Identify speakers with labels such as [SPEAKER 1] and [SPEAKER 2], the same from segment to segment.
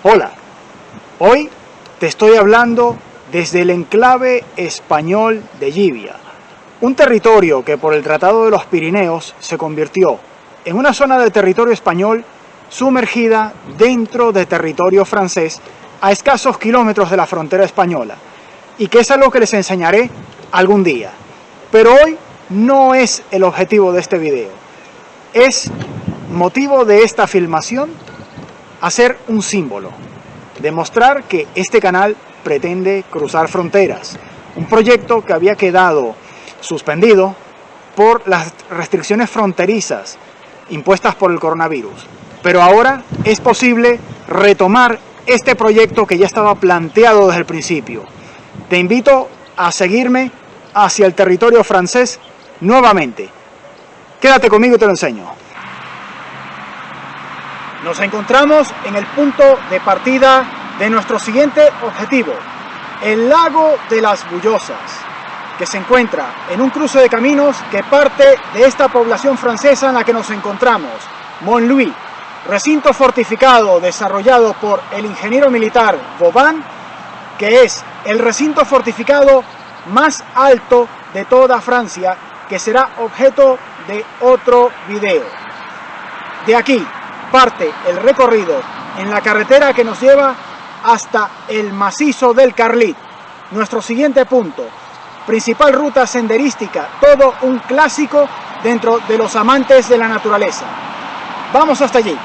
[SPEAKER 1] Hola, hoy te estoy hablando desde el enclave español de Llivia, un territorio que por el Tratado de los Pirineos se convirtió en una zona de territorio español sumergida dentro de territorio francés a escasos kilómetros de la frontera española, y que es algo que les enseñaré algún día. Pero hoy no es el objetivo de este video. Es motivo de esta filmación hacer un símbolo, demostrar que este canal pretende cruzar fronteras, un proyecto que había quedado suspendido por las restricciones fronterizas impuestas por el coronavirus. Pero ahora es posible retomar este proyecto que ya estaba planteado desde el principio. Te invito a seguirme hacia el territorio francés nuevamente. Quédate conmigo y te lo enseño. Nos encontramos en el punto de partida de nuestro siguiente objetivo, el lago de las Bullosas, que se encuentra en un cruce de caminos que parte de esta población francesa en la que nos encontramos, Montlouis, recinto fortificado desarrollado por el ingeniero militar Vauban, que es el recinto fortificado más alto de toda Francia, que será objeto de otro video. De aquí parte el recorrido en la carretera que nos lleva hasta el macizo del Carlit, nuestro siguiente punto, principal ruta senderística, todo un clásico dentro de los amantes de la naturaleza. Vamos hasta allí.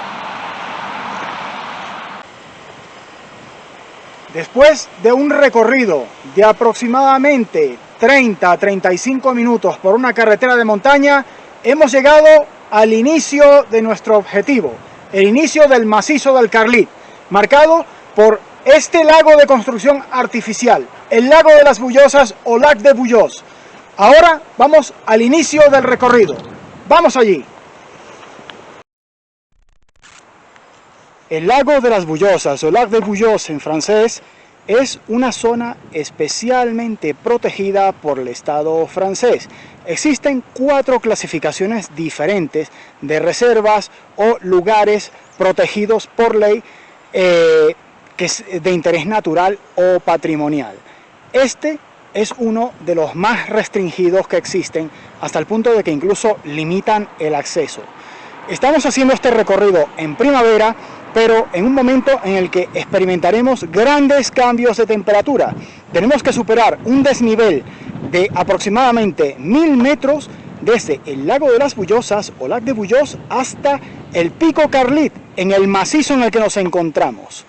[SPEAKER 1] Después de un recorrido de aproximadamente 30 a 35 minutos por una carretera de montaña, hemos llegado al inicio de nuestro objetivo, el inicio del macizo del Carlit, marcado por este lago de construcción artificial, el lago de las Bullosas o Lac de Bullos. Ahora vamos al inicio del recorrido. ¡Vamos allí! El lago de las Bullosas o Lac de Bullos en francés es una zona especialmente protegida por el Estado francés. Existen 4 clasificaciones diferentes de reservas o lugares protegidos por ley que es de interés natural o patrimonial. Este es uno de los más restringidos que existen, hasta el punto de que incluso limitan el acceso. Estamos haciendo este recorrido en primavera, pero en un momento en el que experimentaremos grandes cambios de temperatura. Tenemos que superar un desnivel de aproximadamente 1000 metros desde el lago de las Bullosas o Lac de Bullos hasta el pico Carlit, en el macizo en el que nos encontramos.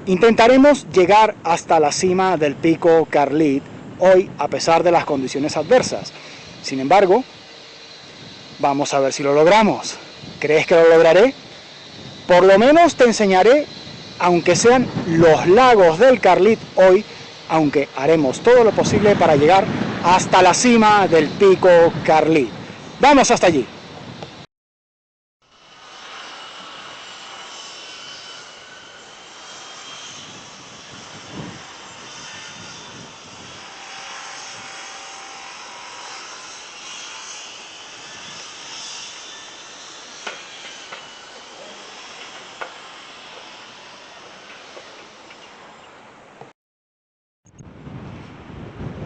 [SPEAKER 1] Intentaremos llegar hasta la cima del pico Carlit hoy, a pesar de las condiciones adversas. Sin embargo, vamos a ver si lo logramos. ¿Crees que lo lograré? Por lo menos te enseñaré, aunque sean los lagos del Carlit hoy, aunque haremos todo lo posible para llegar hasta la cima del pico Carlit. ¡Vamos hasta allí!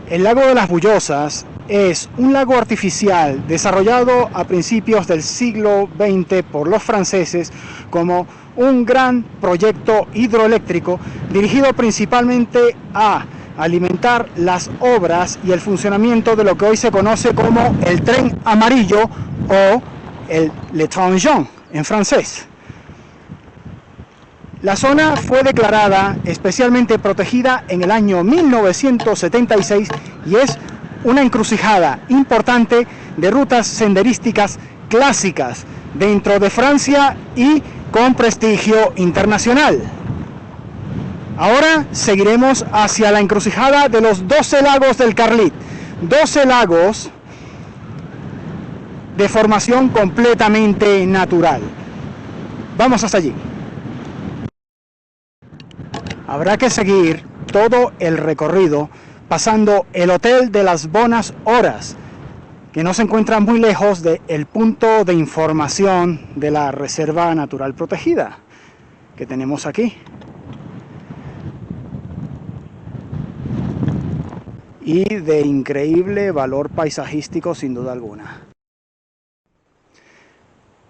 [SPEAKER 1] El lago de las Bullosas es un lago artificial desarrollado a principios del siglo XX por los franceses como un gran proyecto hidroeléctrico dirigido principalmente a alimentar las obras y el funcionamiento de lo que hoy se conoce como el tren amarillo o el Le Train Jaune en francés. La zona fue declarada especialmente protegida en el año 1976 y es una encrucijada importante de rutas senderísticas clásicas dentro de Francia y con prestigio internacional. Ahora seguiremos hacia la encrucijada de los 12 lagos del Carlit, 12 lagos de formación completamente natural. Vamos hasta allí. Habrá que seguir todo el recorrido pasando el Hotel de las Bonas Horas, que no se encuentra muy lejos del punto de información de la Reserva Natural Protegida que tenemos aquí. y de increíble valor paisajístico sin duda alguna.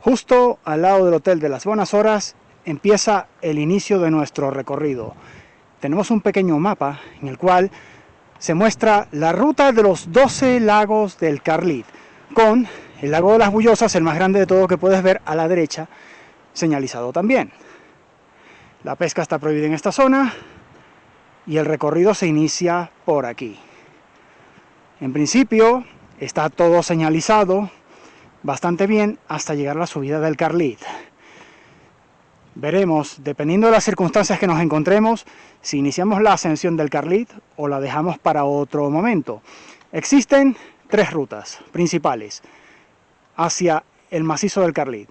[SPEAKER 1] Justo al lado del Hotel de las Buenas Horas empieza el inicio de nuestro recorrido. Tenemos un pequeño mapa en el cual se muestra la ruta de los 12 lagos del Carlit, con el lago de las Bullosas, el más grande de todo que puedes ver a la derecha, señalizado también. La pesca está prohibida en esta zona y el recorrido se inicia por aquí. En principio está todo señalizado bastante bien hasta llegar a la subida del Carlit. Veremos, dependiendo de las circunstancias que nos encontremos, si iniciamos la ascensión del Carlit o la dejamos para otro momento. Existen 3 rutas principales hacia el macizo del Carlit.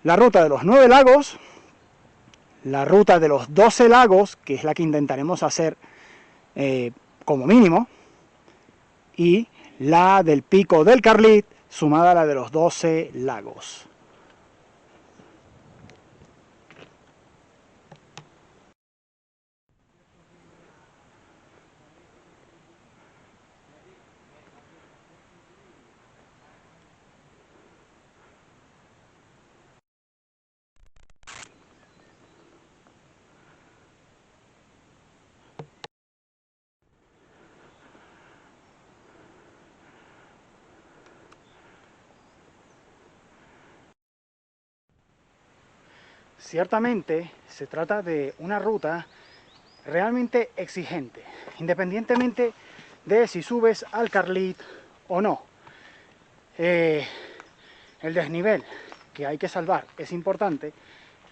[SPEAKER 1] La ruta de los 9 lagos, la ruta de los 12 lagos, que es la que intentaremos hacer como mínimo, y la del pico del Carlit, sumada a la de los 12 lagos. Ciertamente se trata de una ruta realmente exigente, independientemente de si subes al Carlit o no. El desnivel que hay que salvar es importante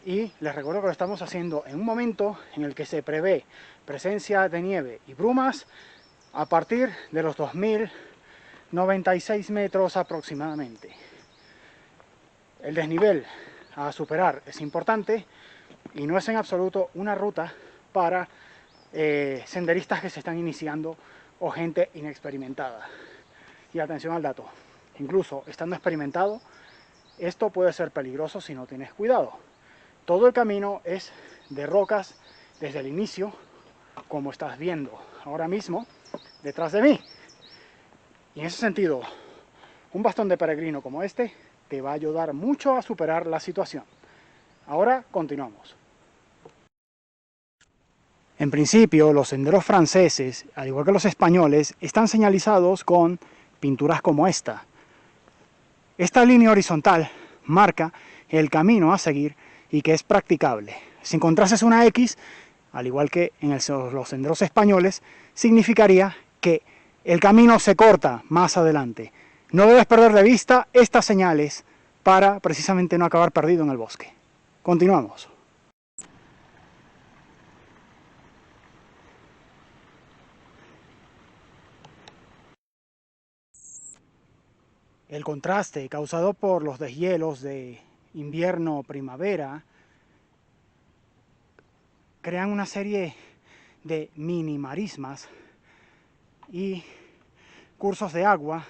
[SPEAKER 1] y les recuerdo que lo estamos haciendo en un momento en el que se prevé presencia de nieve y brumas a partir de los 2096 metros aproximadamente. El desnivel a superar es importante y no es en absoluto una ruta para senderistas que se están iniciando o gente inexperimentada. Y atención al dato, incluso estando experimentado, esto puede ser peligroso si no tienes cuidado. Todo el camino es de rocas desde el inicio, como estás viendo ahora mismo detrás de mí. Y en ese sentido, un bastón de peregrino como este te va a ayudar mucho a superar la situación. Ahora continuamos. En principio, los senderos franceses, al igual que los españoles, están señalizados con pinturas como esta. Esta línea horizontal marca el camino a seguir y que es practicable. Si encontrases una X, al igual que en los senderos españoles, significaría que el camino se corta más adelante. No debes perder de vista estas señales para precisamente no acabar perdido en el bosque. Continuamos. El contraste causado por los deshielos de invierno-primavera crean una serie de mini marismas y cursos de agua,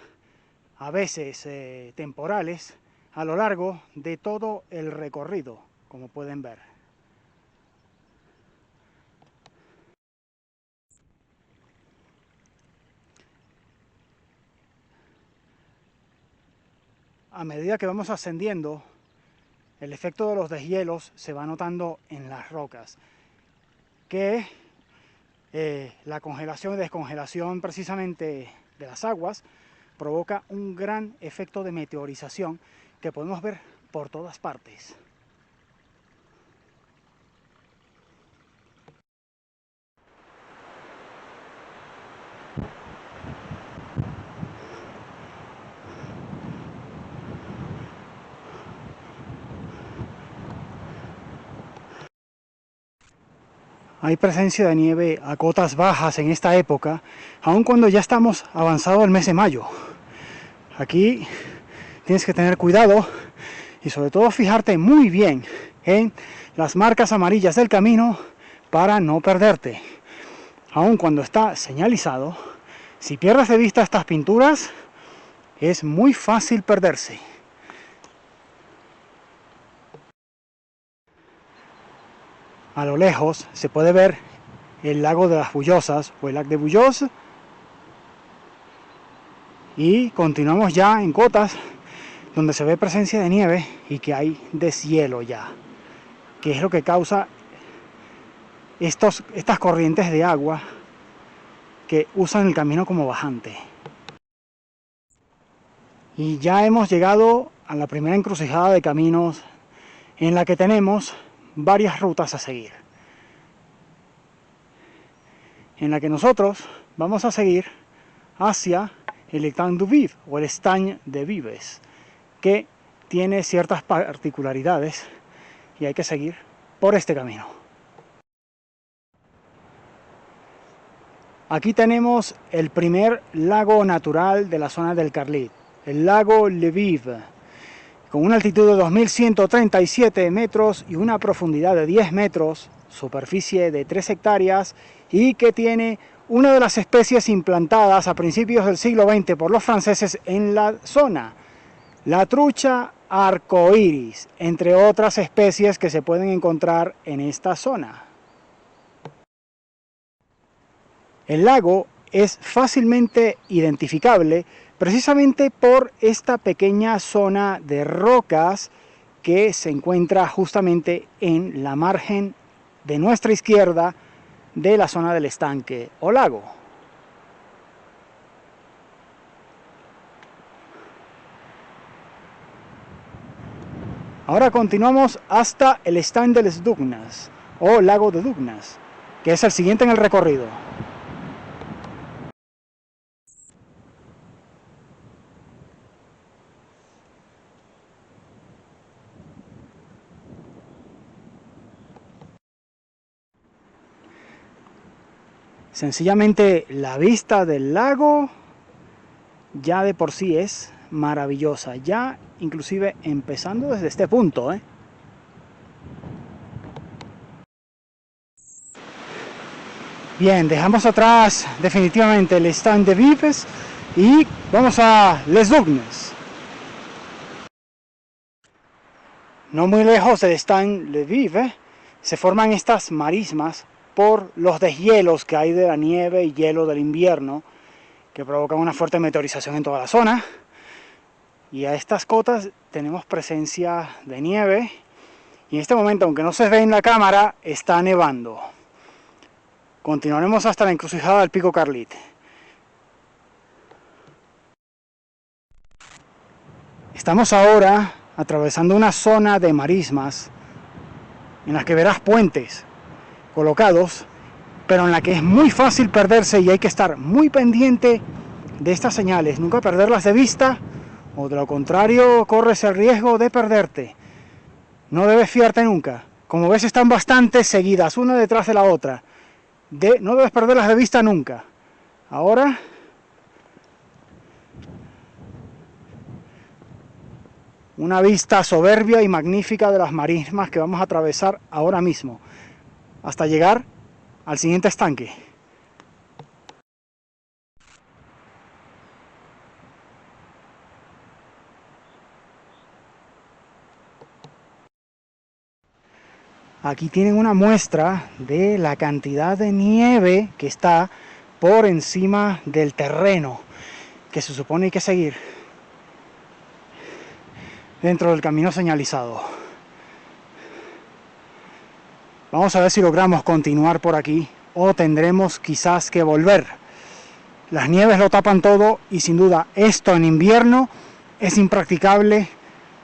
[SPEAKER 1] a veces temporales, a lo largo de todo el recorrido, como pueden ver. A medida que vamos ascendiendo, el efecto de los deshielos se va notando en las rocas, que la congelación y descongelación precisamente de las aguas provoca un gran efecto de meteorización que podemos ver por todas partes. Hay presencia de nieve a cotas bajas en esta época, aun cuando ya estamos avanzado el mes de mayo. Aquí tienes que tener cuidado y sobre todo fijarte muy bien en las marcas amarillas del camino para no perderte. Aun cuando está señalizado, si pierdes de vista estas pinturas, es muy fácil perderse. A lo lejos se puede ver el lago de las Bullosas o el lac de Bullos, Y continuamos ya en cotas donde se ve presencia de nieve y que hay deshielo ya, que es lo que causa estas corrientes de agua que usan el camino como bajante. Y ya hemos llegado a la primera encrucijada de caminos en la que tenemos varias rutas a seguir, en la que nosotros vamos a seguir hacia el Étang du Vives o el Estañ de Vives, que tiene ciertas particularidades y hay que seguir por este camino. Aquí tenemos el primer lago natural de la zona del Carlit, el lago Le Vive, con una altitud de 2137 metros y una profundidad de 10 metros, superficie de 3 hectáreas y que tiene una de las especies implantadas a principios del siglo XX por los franceses en la zona, la trucha arcoíris, entre otras especies que se pueden encontrar en esta zona. El lago es fácilmente identificable precisamente por esta pequeña zona de rocas que se encuentra justamente en la margen de nuestra izquierda de la zona del estanque o lago. Ahora continuamos hasta el Estañ de les Dugnas o lago de Dugnas, que es el siguiente en el recorrido. Sencillamente la vista del lago ya de por sí es maravillosa, ya inclusive empezando desde este punto, Bien, dejamos atrás definitivamente el Estañ de Vives y vamos a Les Dugnes. No muy lejos del Estañ de Vives se forman estas marismas por los deshielos que hay de la nieve y hielo del invierno, que provocan una fuerte meteorización en toda la zona. Y a estas cotas tenemos presencia de nieve, y en este momento, aunque no se ve en la cámara, está nevando. Continuaremos hasta la encrucijada del Pico Carlit. Estamos ahora atravesando una zona de marismas en las que verás puentes colocados, pero en la que es muy fácil perderse y hay que estar muy pendiente de estas señales, nunca perderlas de vista, o de lo contrario corres el riesgo de perderte. No debes fiarte nunca. Como ves, están bastante seguidas, una detrás de la otra. No debes perderlas de vista nunca. Ahora una vista soberbia y magnífica de las marismas que vamos a atravesar ahora mismo, hasta llegar al siguiente estanque. Aquí tienen una muestra de la cantidad de nieve que está por encima del terreno que se supone hay que seguir dentro del camino señalizado. Vamos a ver si logramos continuar por aquí o tendremos quizás que volver. Las nieves lo tapan todo y sin duda esto en invierno es impracticable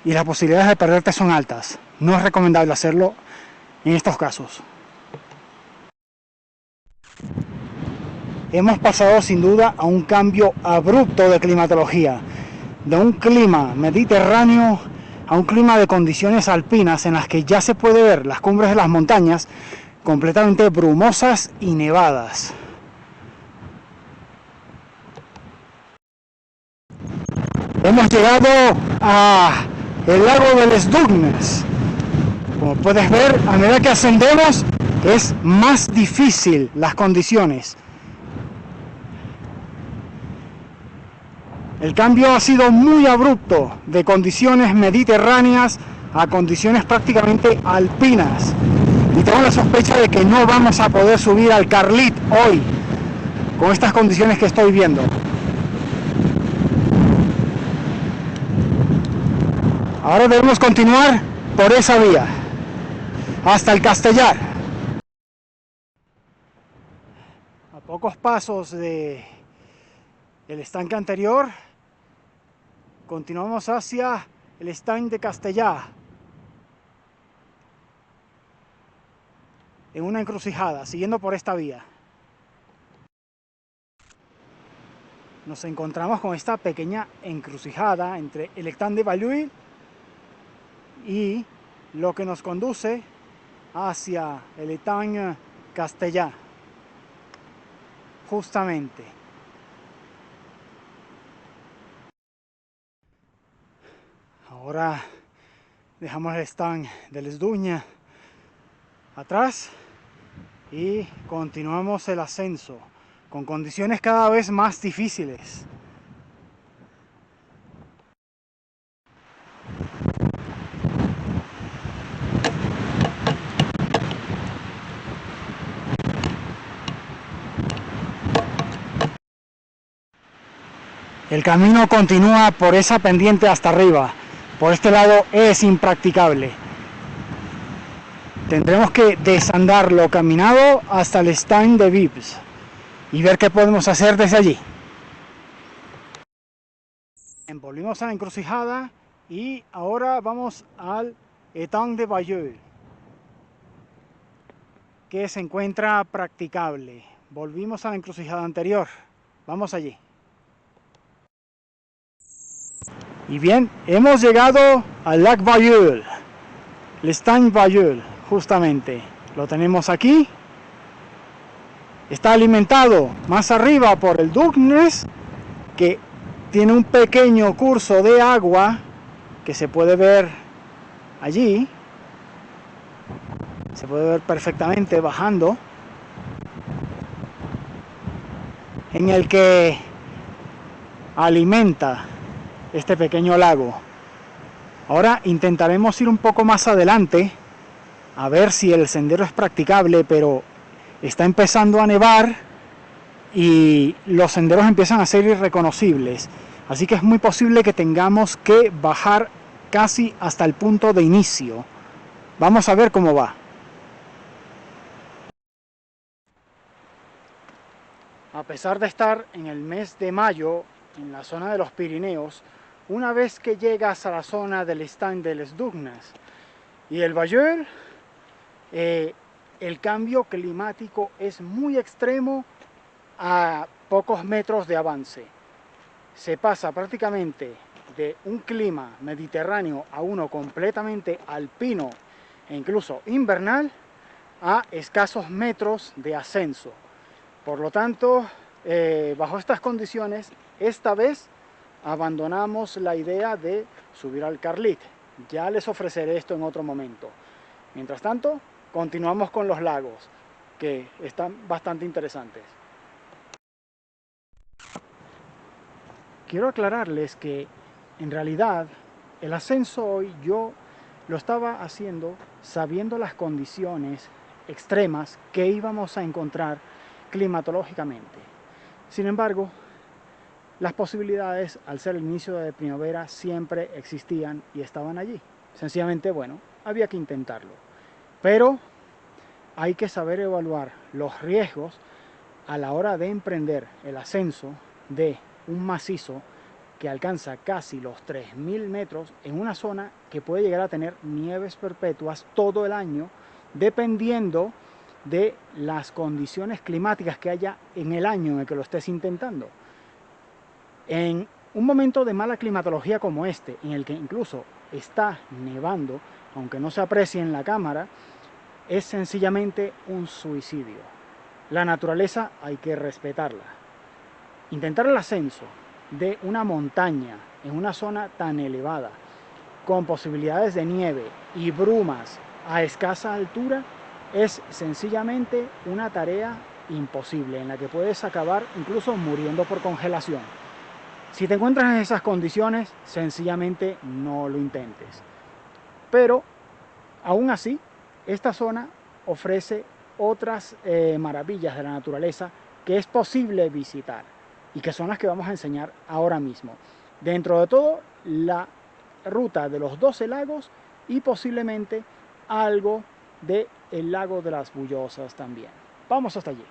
[SPEAKER 1] y las posibilidades de perderte son altas. No es recomendable hacerlo en estos casos. Hemos pasado sin duda a un cambio abrupto de climatología, de un clima mediterráneo a un clima de condiciones alpinas en las que ya se puede ver las cumbres de las montañas completamente brumosas y nevadas. Hemos llegado a el lago de les Dugnes. Como puedes ver, a medida que ascendemos es más difícil las condiciones. El cambio ha sido muy abrupto de condiciones mediterráneas a condiciones prácticamente alpinas. Y tengo la sospecha de que no vamos a poder subir al Carlit hoy con estas condiciones que estoy viendo. Ahora debemos continuar por esa vía hasta el Castellar. A pocos pasos del estanque anterior, continuamos hacia el estanque de Castellar, en una encrucijada, siguiendo por esta vía. Nos encontramos con esta pequeña encrucijada entre el estanque de Balluil y lo que nos conduce hacia el estanque Castellar, justamente. Ahora dejamos el estanque de Les Duñes atrás y continuamos el ascenso con condiciones cada vez más difíciles. El camino continúa por esa pendiente hasta arriba. Por este lado es impracticable. Tendremos que desandar lo caminado hasta el estanque de Vips y ver qué podemos hacer desde allí. Volvimos a la encrucijada y ahora vamos al estanque de Balluil, que se encuentra practicable. Volvimos a la encrucijada anterior. Vamos allí. Y bien, hemos llegado al lac Balluil, el estanque Balluil, justamente. Lo tenemos aquí. Está alimentado más arriba por el Dugnes, que tiene un pequeño curso de agua que se puede ver allí. Se puede ver perfectamente bajando, en el que alimenta este pequeño lago. Ahora intentaremos ir un poco más adelante a ver si el sendero es practicable, pero está empezando a nevar y los senderos empiezan a ser irreconocibles, así que es muy posible que tengamos que bajar casi hasta el punto de inicio. Vamos a ver cómo va. A pesar de estar en el mes de mayo en la zona de los Pirineos, una vez que llegas a la zona del estanque de Les Dugnes y el Balluil, el cambio climático es muy extremo a pocos metros de avance. Se pasa prácticamente de un clima mediterráneo a uno completamente alpino e incluso invernal a escasos metros de ascenso. Por lo tanto, bajo estas condiciones, esta vez abandonamos la idea de subir al Carlit. Ya les ofreceré esto en otro momento. Mientras tanto, continuamos con los lagos, que están bastante interesantes. Quiero aclararles que en realidad el ascenso hoy yo lo estaba haciendo sabiendo las condiciones extremas que íbamos a encontrar climatológicamente. Sin embargo, las posibilidades, al ser el inicio de primavera, siempre existían y estaban allí. Sencillamente, bueno, había que intentarlo. Pero hay que saber evaluar los riesgos a la hora de emprender el ascenso de un macizo que alcanza casi los 3000 metros en una zona que puede llegar a tener nieves perpetuas todo el año, dependiendo de las condiciones climáticas que haya en el año en el que lo estés intentando. En un momento de mala climatología como este, en el que incluso está nevando, aunque no se aprecie en la cámara, es sencillamente un suicidio. La naturaleza hay que respetarla. Intentar el ascenso de una montaña en una zona tan elevada, con posibilidades de nieve y brumas a escasa altura, es sencillamente una tarea imposible, en la que puedes acabar incluso muriendo por congelación. Si te encuentras en esas condiciones, sencillamente no lo intentes. Pero, aún así, esta zona ofrece otras maravillas de la naturaleza que es posible visitar y que son las que vamos a enseñar ahora mismo. Dentro de todo, la ruta de los 12 lagos y posiblemente algo del lago de las Bullosas también. Vamos hasta allí.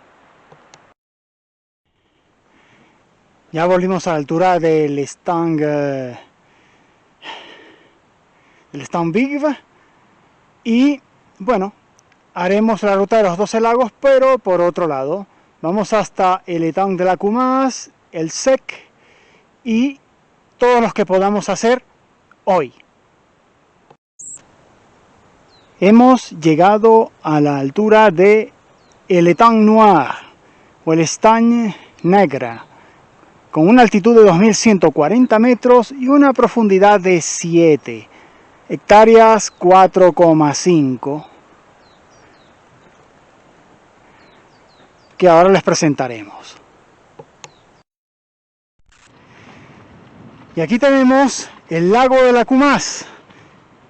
[SPEAKER 1] Ya volvimos a la altura del Estang Vive y bueno, haremos la ruta de los 12 lagos, pero por otro lado. Vamos hasta el Étang de la Coumasse, el Sec y todos los que podamos hacer hoy. Hemos llegado a la altura de el Étang Noir o el Estagne Negre, con una altitud de 2140 metros y una profundidad de 7 hectáreas 4,5 que ahora les presentaremos. Y aquí tenemos el lago de la Coumasse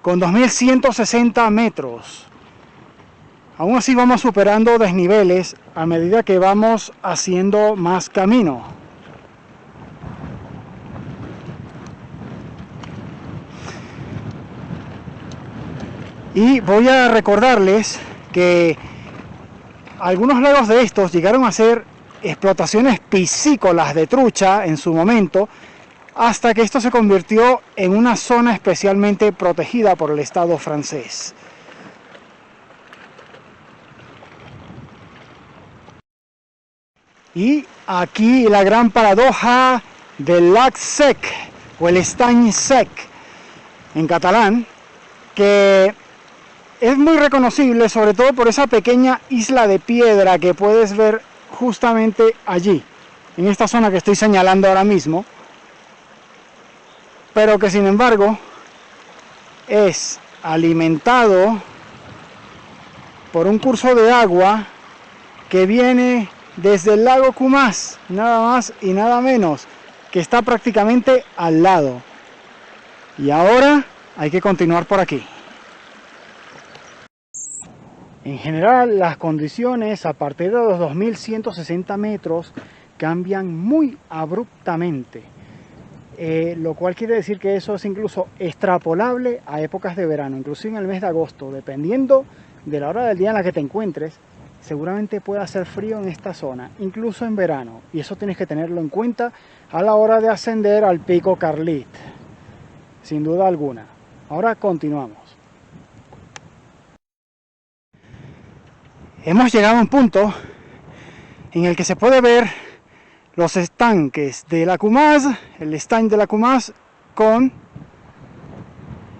[SPEAKER 1] con 2160 metros. Aún así vamos superando desniveles a medida que vamos haciendo más camino. Y voy a recordarles que algunos lagos de estos llegaron a ser explotaciones piscícolas de trucha en su momento, hasta que esto se convirtió en una zona especialmente protegida por el Estado francés. Y aquí la gran paradoja del Lac Sec, o el Estany Sec en catalán, que es muy reconocible sobre todo por esa pequeña isla de piedra que puedes ver justamente allí, en esta zona que estoy señalando ahora mismo, pero que sin embargo es alimentado por un curso de agua que viene desde el lago Coumasse, nada más y nada menos, que está prácticamente al lado. Y ahora hay que continuar por aquí. En general, las condiciones a partir de los 2160 metros cambian muy abruptamente, lo cual quiere decir que eso es incluso extrapolable a épocas de verano, inclusive en el mes de agosto. Dependiendo de la hora del día en la que te encuentres, seguramente puede hacer frío en esta zona, incluso en verano, y eso tienes que tenerlo en cuenta a la hora de ascender al pico Carlit, sin duda alguna. Ahora continuamos. Hemos llegado a un punto en el que se puede ver los estanques de la Coumasse, el Estagne de la Coumasse con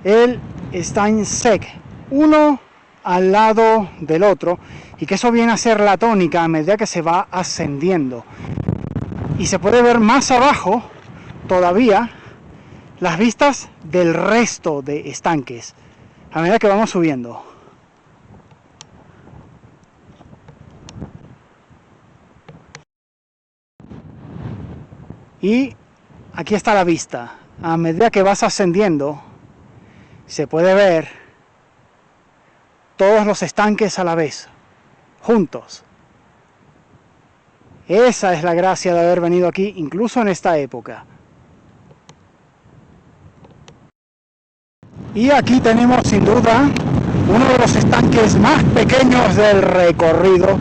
[SPEAKER 1] el Estagne Sec, uno al lado del otro, y que eso viene a ser la tónica a medida que se va ascendiendo. Y se puede ver más abajo todavía las vistas del resto de estanques a medida que vamos subiendo. Y aquí está la vista. A medida que vas ascendiendo, se puede ver todos los estanques a la vez, juntos. Esa es la gracia de haber venido aquí, incluso en esta época. Y aquí tenemos sin duda uno de los estanques más pequeños del recorrido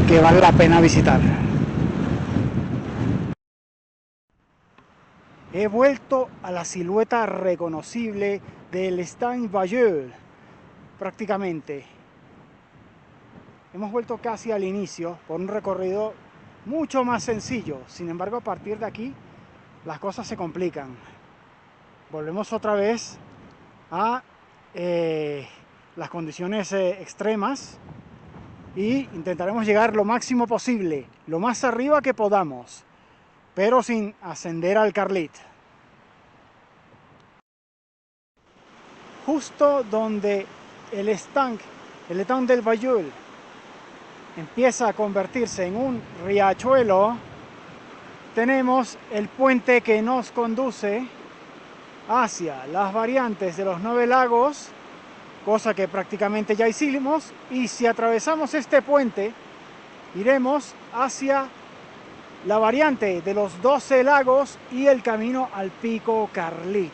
[SPEAKER 1] que vale la pena visitar. He vuelto a la silueta reconocible del Estagne Bailleul, prácticamente. Hemos vuelto casi al inicio por un recorrido mucho más sencillo. Sin embargo, a partir de aquí las cosas se complican. Volvemos otra vez a las condiciones extremas y intentaremos llegar lo máximo posible, lo más arriba que podamos, pero sin ascender al Carlit. Justo donde el Étang del Bailleul empieza a convertirse en un riachuelo, tenemos el puente que nos conduce hacia las variantes de los 9 lagos, cosa que prácticamente ya hicimos, y si atravesamos este puente iremos hacia la variante de los 12 lagos y el camino al pico Carlit.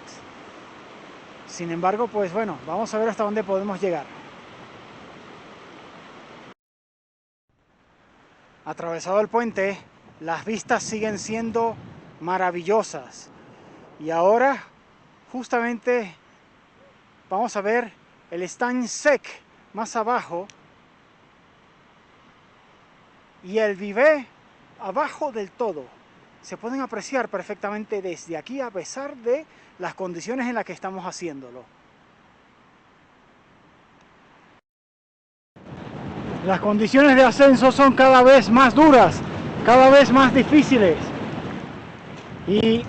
[SPEAKER 1] Sin embargo, pues bueno, vamos a ver hasta dónde podemos llegar. Atravesado el puente, las vistas siguen siendo maravillosas. Y ahora, justamente, vamos a ver el Estany Sec más abajo y el Viver abajo del todo. Se pueden apreciar perfectamente desde aquí a pesar de las condiciones en las que estamos haciéndolo. Las condiciones de ascenso son cada vez más duras, cada vez más difíciles. Y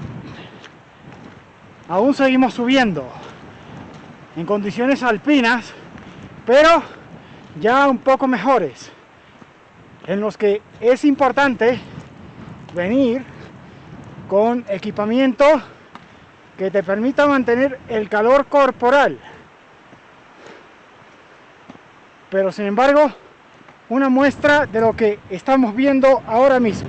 [SPEAKER 1] aún seguimos subiendo en condiciones alpinas, pero ya un poco mejores, en los que es importante venir con equipamiento que te permita mantener el calor corporal. Pero sin embargo, una muestra de lo que estamos viendo ahora mismo.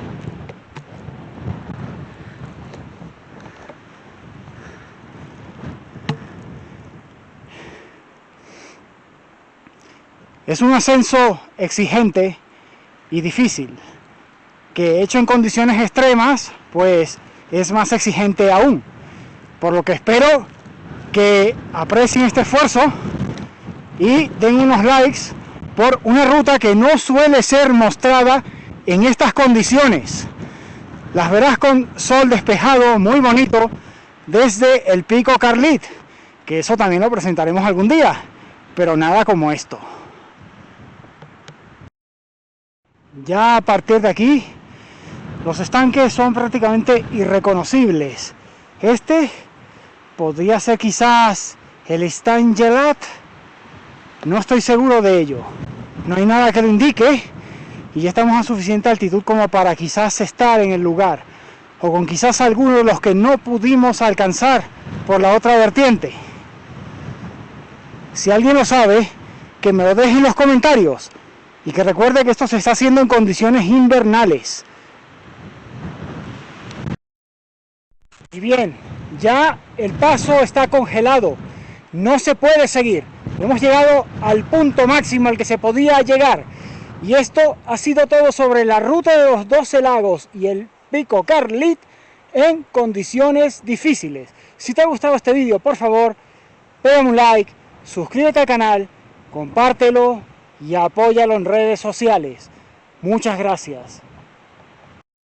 [SPEAKER 1] Es un ascenso exigente y difícil, que hecho en condiciones extremas, pues es más exigente aún. Por lo que espero que aprecien este esfuerzo y den unos likes por una ruta que no suele ser mostrada en estas condiciones. Las verás con sol despejado, muy bonito, desde el pico Carlit, que eso también lo presentaremos algún día, pero nada como esto. Ya a partir de aquí, los estanques son prácticamente irreconocibles. Este podría ser quizás el Estany Gelat, no estoy seguro de ello. No hay nada que lo indique y ya estamos a suficiente altitud como para quizás estar en el lugar, o con quizás algunos de los que no pudimos alcanzar por la otra vertiente. Si alguien lo sabe, que me lo deje en los comentarios y que recuerde que esto se está haciendo en condiciones invernales. Y bien, ya el paso está congelado, no se puede seguir. Hemos llegado al punto máximo al que se podía llegar. Y esto ha sido todo sobre la ruta de los 12 lagos y el pico Carlit en condiciones difíciles. Si te ha gustado este vídeo, por favor, pégame un like, suscríbete al canal, compártelo y apóyalo en redes sociales. Muchas gracias.